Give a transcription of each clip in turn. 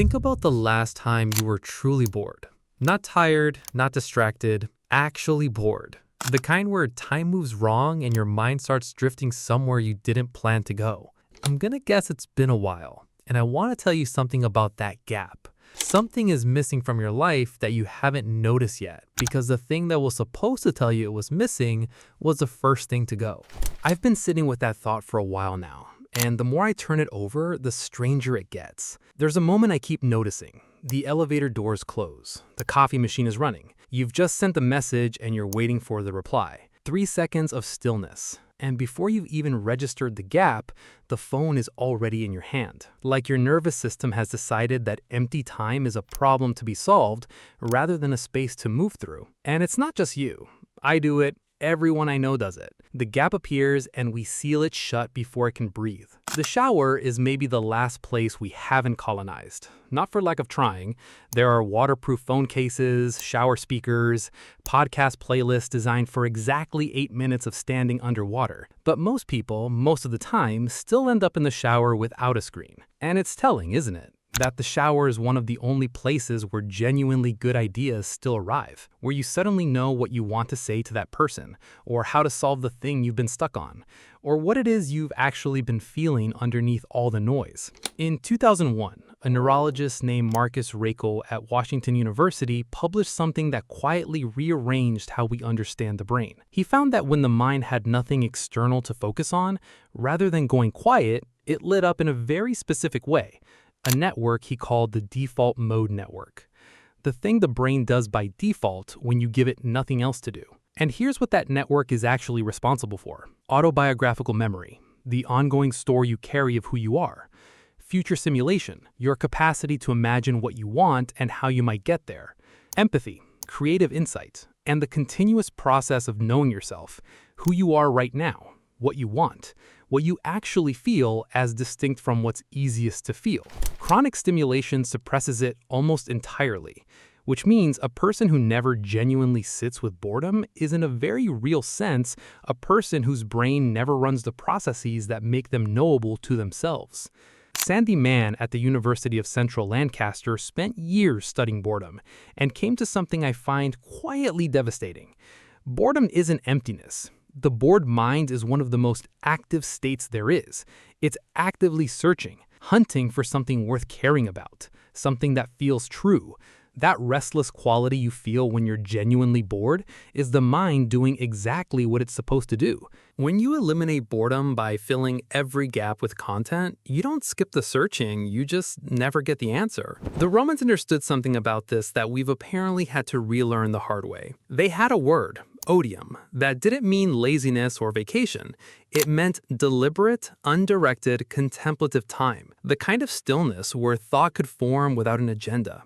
Think about the last time you were truly bored. Not tired, not distracted, actually bored. The kind where time moves wrong and your mind starts drifting somewhere you didn't plan to go. I'm gonna guess it's been a while, and I want to tell you something about that gap. Something is missing from your life that you haven't noticed yet, because the thing that was supposed to tell you it was missing was the first thing to go. I've been sitting with that thought for a while now, and the more I turn it over, the stranger it gets. There's a moment I keep noticing. The elevator doors close. The coffee machine is running. You've just sent the message and you're waiting for the reply. 3 seconds of stillness. And before you've even registered the gap, the phone is already in your hand. Like your nervous system has decided that empty time is a problem to be solved rather than a space to move through. And it's not just you. I do it. Everyone I know does it. The gap appears and we seal it shut before it can breathe. The shower is maybe the last place we haven't colonized. Not for lack of trying. There are waterproof phone cases, shower speakers, podcast playlists designed for exactly 8 minutes of standing underwater. But most people, most of the time, still end up in the shower without a screen. And it's telling, isn't it? That the shower is one of the only places where genuinely good ideas still arrive, where you suddenly know what you want to say to that person, or how to solve the thing you've been stuck on, or what it is you've actually been feeling underneath all the noise. In 2001, a neurologist named Marcus Raichle at Washington University published something that quietly rearranged how we understand the brain. He found that when the mind had nothing external to focus on, rather than going quiet, it lit up in a very specific way. A network he called the default mode network. The thing the brain does by default when you give it nothing else to do. And here's what that network is actually responsible for. Autobiographical memory, the ongoing story you carry of who you are. Future simulation, your capacity to imagine what you want and how you might get there. Empathy, creative insight, and the continuous process of knowing yourself, who you are right now, what you want, what you actually feel as distinct from what's easiest to feel. Chronic stimulation suppresses it almost entirely, which means a person who never genuinely sits with boredom is in a very real sense a person whose brain never runs the processes that make them knowable to themselves. Sandy Mann at the University of Central Lancaster spent years studying boredom and came to something I find quietly devastating. Boredom isn't emptiness. The bored mind is one of the most active states there is. It's actively searching, hunting for something worth caring about, something that feels true. That restless quality you feel when you're genuinely bored is the mind doing exactly what it's supposed to do. When you eliminate boredom by filling every gap with content, you don't skip the searching, you just never get the answer. The Romans understood something about this that we've apparently had to relearn the hard way. They had a word, odium, that didn't mean laziness or vacation. It meant deliberate, undirected, contemplative time, the kind of stillness where thought could form without an agenda.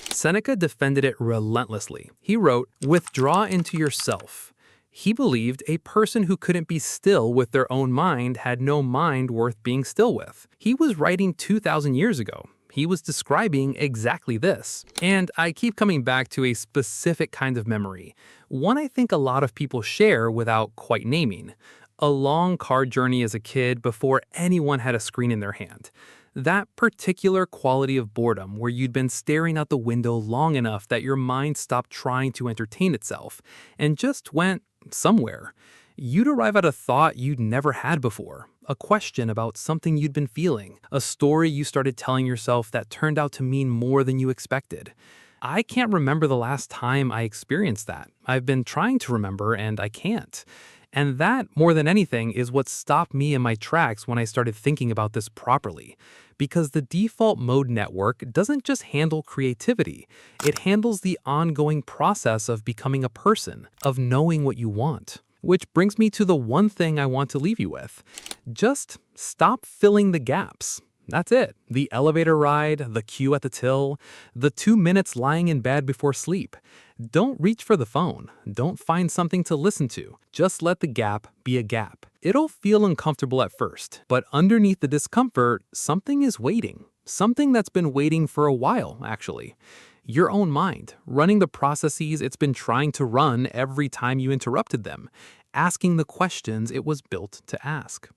Seneca defended it relentlessly. He wrote, "Withdraw into yourself." He believed a person who couldn't be still with their own mind had no mind worth being still with. He was writing 2,000 years ago. He was describing exactly this. And I keep coming back to a specific kind of memory, one I think a lot of people share without quite naming. A long car journey as a kid before anyone had a screen in their hand. That particular quality of boredom where you'd been staring out the window long enough that your mind stopped trying to entertain itself and just went somewhere. You'd arrive at a thought you'd never had before, a question about something you'd been feeling, a story you started telling yourself that turned out to mean more than you expected. I can't remember the last time I experienced that. I've been trying to remember and I can't. And that, more than anything, is what stopped me in my tracks when I started thinking about this properly. Because the default mode network doesn't just handle creativity, it handles the ongoing process of becoming a person, of knowing what you want. Which brings me to the one thing I want to leave you with. Just stop filling the gaps. That's it. The elevator ride, the queue at the till, the 2 minutes lying in bed before sleep. Don't reach for the phone. Don't find something to listen to. Just let the gap be a gap. It'll feel uncomfortable at first, but underneath the discomfort, something is waiting. Something that's been waiting for a while, actually. Your own mind, running the processes it's been trying to run every time you interrupted them, asking the questions it was built to ask.